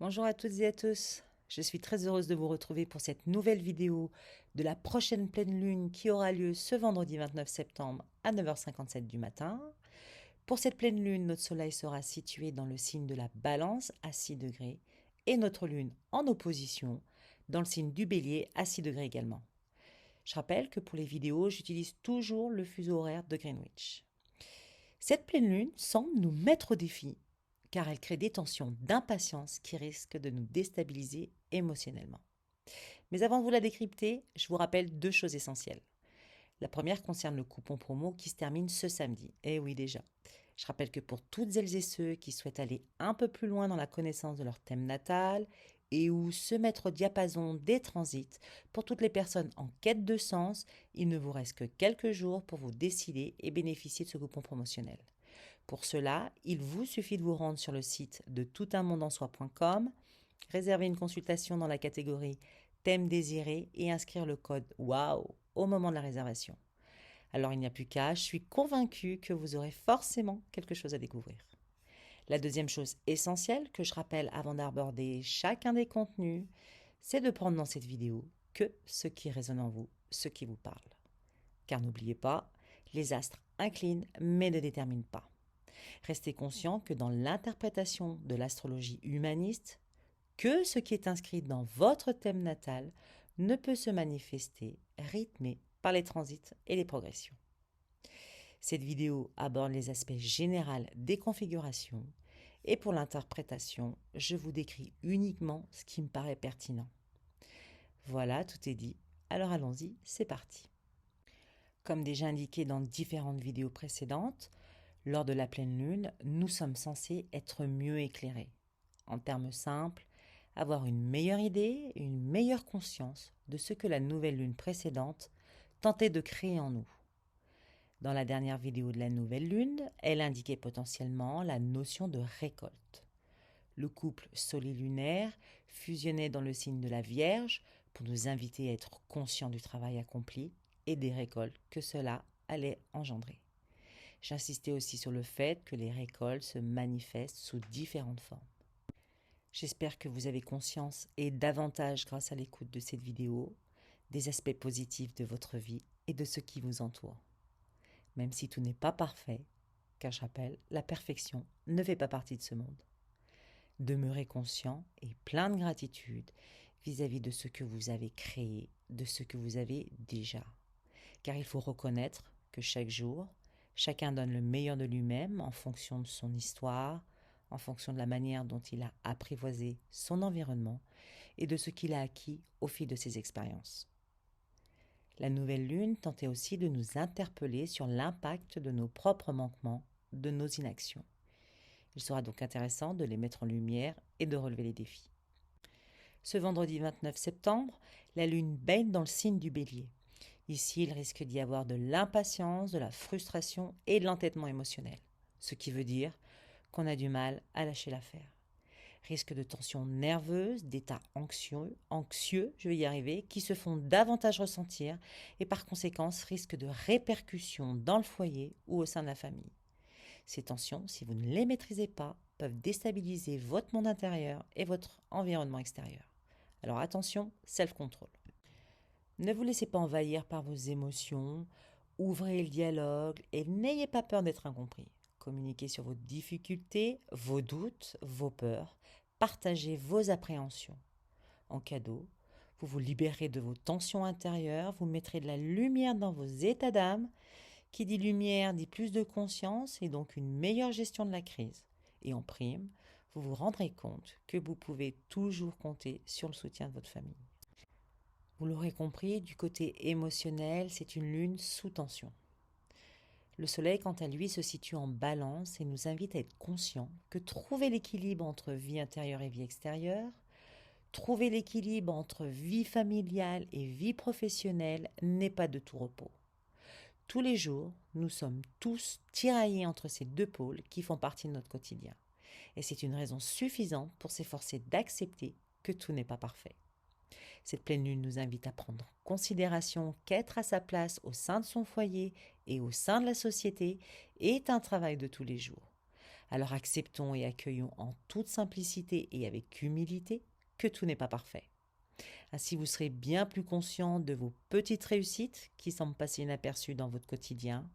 Bonjour à toutes et à tous. Je suis très heureuse de vous retrouver pour cette nouvelle vidéo de la prochaine pleine lune qui aura lieu ce vendredi 29 septembre à 9h57 du matin. Pour cette pleine lune, notre soleil sera situé dans le signe de la Balance à 6 degrés et notre lune en opposition dans le signe du Bélier à 6 degrés également. Je rappelle que pour les vidéos, j'utilise toujours le fuseau horaire de Greenwich. Cette pleine lune semble nous mettre au défi car elle crée des tensions d'impatience qui risquent de nous déstabiliser émotionnellement. Mais avant de vous la décrypter, je vous rappelle deux choses essentielles. La première concerne le coupon promo qui se termine ce samedi. Eh oui déjà. Je rappelle que pour toutes celles et ceux qui souhaitent aller un peu plus loin dans la connaissance de leur thème natal et ou se mettre au diapason des transits, pour toutes les personnes en quête de sens, il ne vous reste que quelques jours pour vous décider et bénéficier de ce coupon promotionnel. Pour cela, il vous suffit de vous rendre sur le site de toutunmondensoi.com, réserver une consultation dans la catégorie thème désiré et inscrire le code WOW au moment de la réservation. Alors il n'y a plus qu'à, je suis convaincue que vous aurez forcément quelque chose à découvrir. La deuxième chose essentielle que je rappelle avant d'aborder chacun des contenus, c'est de prendre dans cette vidéo que ce qui résonne en vous, ce qui vous parle. Car n'oubliez pas, les astres inclinent mais ne déterminent pas. Restez conscient que dans l'interprétation de l'astrologie humaniste, que ce qui est inscrit dans votre thème natal ne peut se manifester rythmé par les transits et les progressions. Cette vidéo aborde les aspects généraux des configurations et pour l'interprétation, je vous décris uniquement ce qui me paraît pertinent. Voilà, tout est dit. Alors allons-y, c'est parti. Comme déjà indiqué dans différentes vidéos précédentes, lors de la pleine lune, nous sommes censés être mieux éclairés. En termes simples, avoir une meilleure idée et une meilleure conscience de ce que la nouvelle lune précédente tentait de créer en nous. Dans la dernière vidéo de la nouvelle lune, elle indiquait potentiellement la notion de récolte. Le couple solilunaire fusionnait dans le signe de la Vierge pour nous inviter à être conscients du travail accompli et des récoltes que cela allait engendrer. J'insistais aussi sur le fait que les récoltes se manifestent sous différentes formes. J'espère que vous avez conscience et davantage grâce à l'écoute de cette vidéo des aspects positifs de votre vie et de ce qui vous entoure. Même si tout n'est pas parfait, car je rappelle, la perfection ne fait pas partie de ce monde. Demeurez conscient et plein de gratitude vis-à-vis de ce que vous avez créé, de ce que vous avez déjà. Car il faut reconnaître que chaque jour, chacun donne le meilleur de lui-même en fonction de son histoire, en fonction de la manière dont il a apprivoisé son environnement et de ce qu'il a acquis au fil de ses expériences. La nouvelle lune tentait aussi de nous interpeller sur l'impact de nos propres manquements, de nos inactions. Il sera donc intéressant de les mettre en lumière et de relever les défis. Ce vendredi 29 septembre, la lune baigne dans le signe du Bélier. Ici, il risque d'y avoir de l'impatience, de la frustration et de l'entêtement émotionnel, ce qui veut dire qu'on a du mal à lâcher l'affaire. Risque de tensions nerveuses, d'états anxieux, je vais y arriver, qui se font davantage ressentir et par conséquent risque de répercussions dans le foyer ou au sein de la famille. Ces tensions, si vous ne les maîtrisez pas, peuvent déstabiliser votre monde intérieur et votre environnement extérieur. Alors attention, self-control. Ne vous laissez pas envahir par vos émotions, ouvrez le dialogue et n'ayez pas peur d'être incompris. Communiquez sur vos difficultés, vos doutes, vos peurs, partagez vos appréhensions. En cadeau, vous vous libérez de vos tensions intérieures, vous mettrez de la lumière dans vos états d'âme. Qui dit lumière dit plus de conscience et donc une meilleure gestion de la crise. Et en prime, vous vous rendrez compte que vous pouvez toujours compter sur le soutien de votre famille. Vous l'aurez compris, du côté émotionnel, c'est une lune sous tension. Le soleil, quant à lui, se situe en balance et nous invite à être conscients que trouver l'équilibre entre vie intérieure et vie extérieure, trouver l'équilibre entre vie familiale et vie professionnelle n'est pas de tout repos. Tous les jours, nous sommes tous tiraillés entre ces deux pôles qui font partie de notre quotidien. Et c'est une raison suffisante pour s'efforcer d'accepter que tout n'est pas parfait. Cette pleine lune nous invite à prendre en considération qu'être à sa place au sein de son foyer et au sein de la société est un travail de tous les jours. Alors acceptons et accueillons en toute simplicité et avec humilité que tout n'est pas parfait. Ainsi, vous serez bien plus conscient de vos petites réussites qui semblent passer inaperçues dans votre quotidien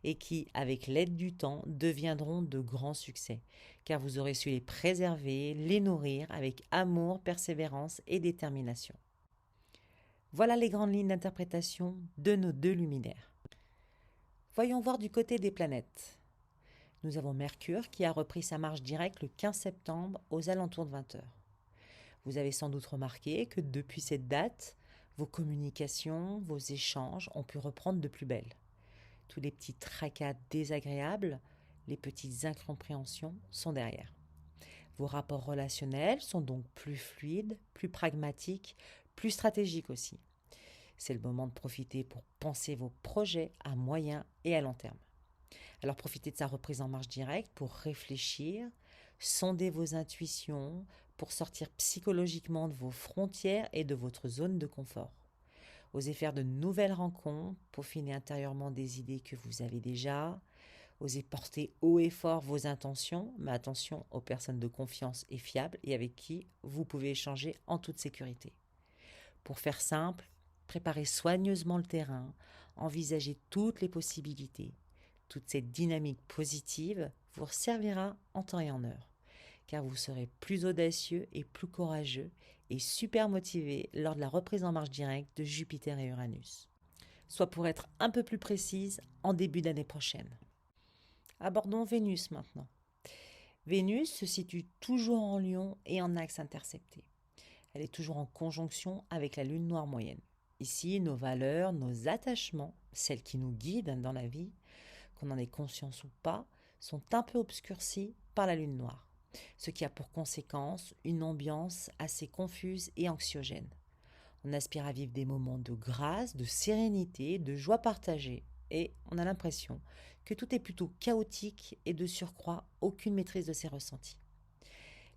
et qui, avec l'aide du temps, deviendront de grands succès, car vous aurez su les préserver, les nourrir avec amour, persévérance et détermination. Voilà les grandes lignes d'interprétation de nos deux luminaires. Voyons voir du côté des planètes. Nous avons Mercure qui a repris sa marche directe le 15 septembre aux alentours de 20 heures. Vous avez sans doute remarqué que depuis cette date, vos communications, vos échanges ont pu reprendre de plus belle. Tous les petits tracas désagréables, les petites incompréhensions sont derrière. Vos rapports relationnels sont donc plus fluides, plus pragmatiques, plus stratégiques aussi. C'est le moment de profiter pour penser vos projets à moyen et à long terme. Alors profitez de sa reprise en marche directe pour réfléchir, sonder vos intuitions, pour sortir psychologiquement de vos frontières et de votre zone de confort. Osez faire de nouvelles rencontres, peaufiner intérieurement des idées que vous avez déjà. Osez porter haut et fort vos intentions, mais attention aux personnes de confiance et fiables et avec qui vous pouvez échanger en toute sécurité. Pour faire simple, préparez soigneusement le terrain, envisagez toutes les possibilités. Toute cette dynamique positive vous servira en temps et en heure, car vous serez plus audacieux et plus courageux et super motivé lors de la reprise en marche directe de Jupiter et Uranus. Soit pour être un peu plus précise, en début d'année prochaine. Abordons Vénus maintenant. Vénus se situe toujours en Lion et en axe intercepté. Elle est toujours en conjonction avec la lune noire moyenne. Ici, nos valeurs, nos attachements, celles qui nous guident dans la vie, qu'on en ait conscience ou pas, sont un peu obscurcis par la lune noire, ce qui a pour conséquence une ambiance assez confuse et anxiogène. On aspire à vivre des moments de grâce, de sérénité, de joie partagée, et on a l'impression que tout est plutôt chaotique et de surcroît aucune maîtrise de ses ressentis.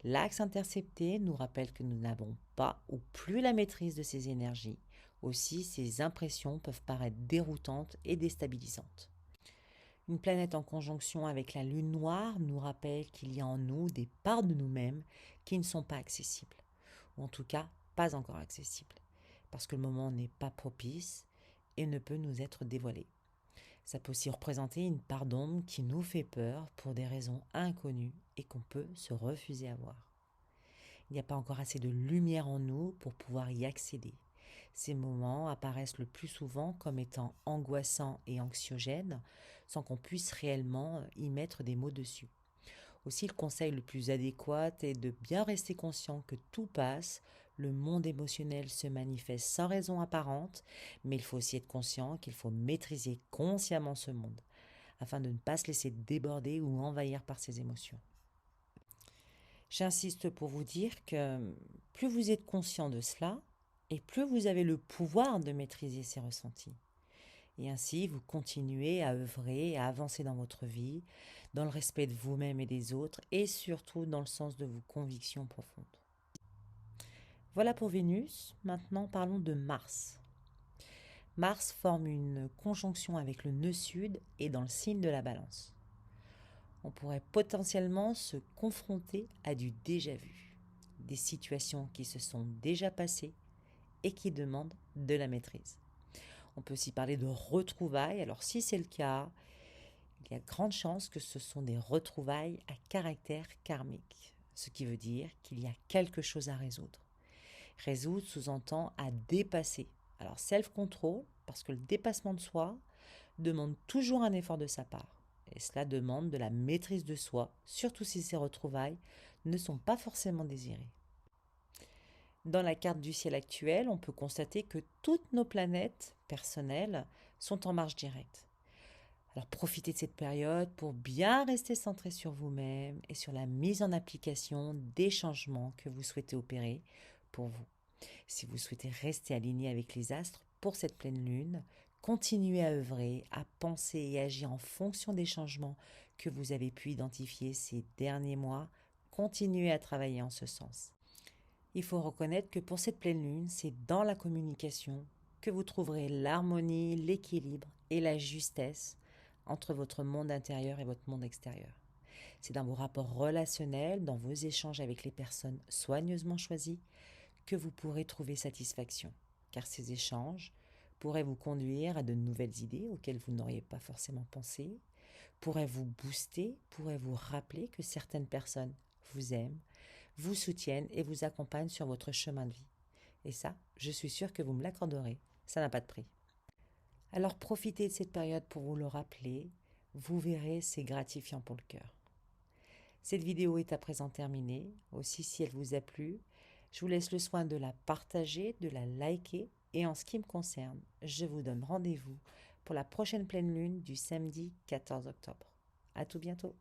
L'axe intercepté nous rappelle que nous n'avons pas ou plus la maîtrise de ces énergies. Aussi, ces impressions peuvent paraître déroutantes et déstabilisantes. Une planète en conjonction avec la lune noire nous rappelle qu'il y a en nous des parts de nous-mêmes qui ne sont pas accessibles, ou en tout cas pas encore accessibles, parce que le moment n'est pas propice et ne peut nous être dévoilé. Ça peut aussi représenter une part d'ombre qui nous fait peur pour des raisons inconnues et qu'on peut se refuser à voir. Il n'y a pas encore assez de lumière en nous pour pouvoir y accéder. Ces moments apparaissent le plus souvent comme étant angoissants et anxiogènes, sans qu'on puisse réellement y mettre des mots dessus. Aussi, le conseil le plus adéquat est de bien rester conscient que tout passe, le monde émotionnel se manifeste sans raison apparente, mais il faut aussi être conscient qu'il faut maîtriser consciemment ce monde, afin de ne pas se laisser déborder ou envahir par ses émotions. J'insiste pour vous dire que plus vous êtes conscient de cela, et plus vous avez le pouvoir de maîtriser ces ressentis. Et ainsi, vous continuez à œuvrer, à avancer dans votre vie, dans le respect de vous-même et des autres, et surtout dans le sens de vos convictions profondes. Voilà pour Vénus. Maintenant, parlons de Mars. Mars forme une conjonction avec le nœud sud et dans le signe de la Balance. On pourrait potentiellement se confronter à du déjà-vu, des situations qui se sont déjà passées et qui demandent de la maîtrise. On peut aussi parler de retrouvailles. Alors si c'est le cas, il y a grande chance que ce sont des retrouvailles à caractère karmique, ce qui veut dire qu'il y a quelque chose à résoudre. Résoudre sous-entend à dépasser. Alors self-control, parce que le dépassement de soi demande toujours un effort de sa part. Et cela demande de la maîtrise de soi, surtout si ces retrouvailles ne sont pas forcément désirées. Dans la carte du ciel actuelle, on peut constater que toutes nos planètes personnelles sont en marche directe. Alors profitez de cette période pour bien rester centré sur vous-même et sur la mise en application des changements que vous souhaitez opérer pour vous. Si vous souhaitez rester aligné avec les astres pour cette pleine lune, continuez à œuvrer, à penser et agir en fonction des changements que vous avez pu identifier ces derniers mois. Continuez à travailler en ce sens. Il faut reconnaître que pour cette pleine lune, c'est dans la communication que vous trouverez l'harmonie, l'équilibre et la justesse entre votre monde intérieur et votre monde extérieur. C'est dans vos rapports relationnels, dans vos échanges avec les personnes soigneusement choisies, que vous pourrez trouver satisfaction, car ces échanges pourraient vous conduire à de nouvelles idées auxquelles vous n'auriez pas forcément pensé, pourraient vous booster, pourraient vous rappeler que certaines personnes vous aiment, vous soutiennent et vous accompagnent sur votre chemin de vie. Et ça, je suis sûre que vous me l'accorderez, ça n'a pas de prix. Alors profitez de cette période pour vous le rappeler, vous verrez, c'est gratifiant pour le cœur. Cette vidéo est à présent terminée. Aussi, si elle vous a plu, je vous laisse le soin de la partager, de la liker. Et en ce qui me concerne, je vous donne rendez-vous pour la prochaine pleine lune du samedi 14 octobre. À tout bientôt.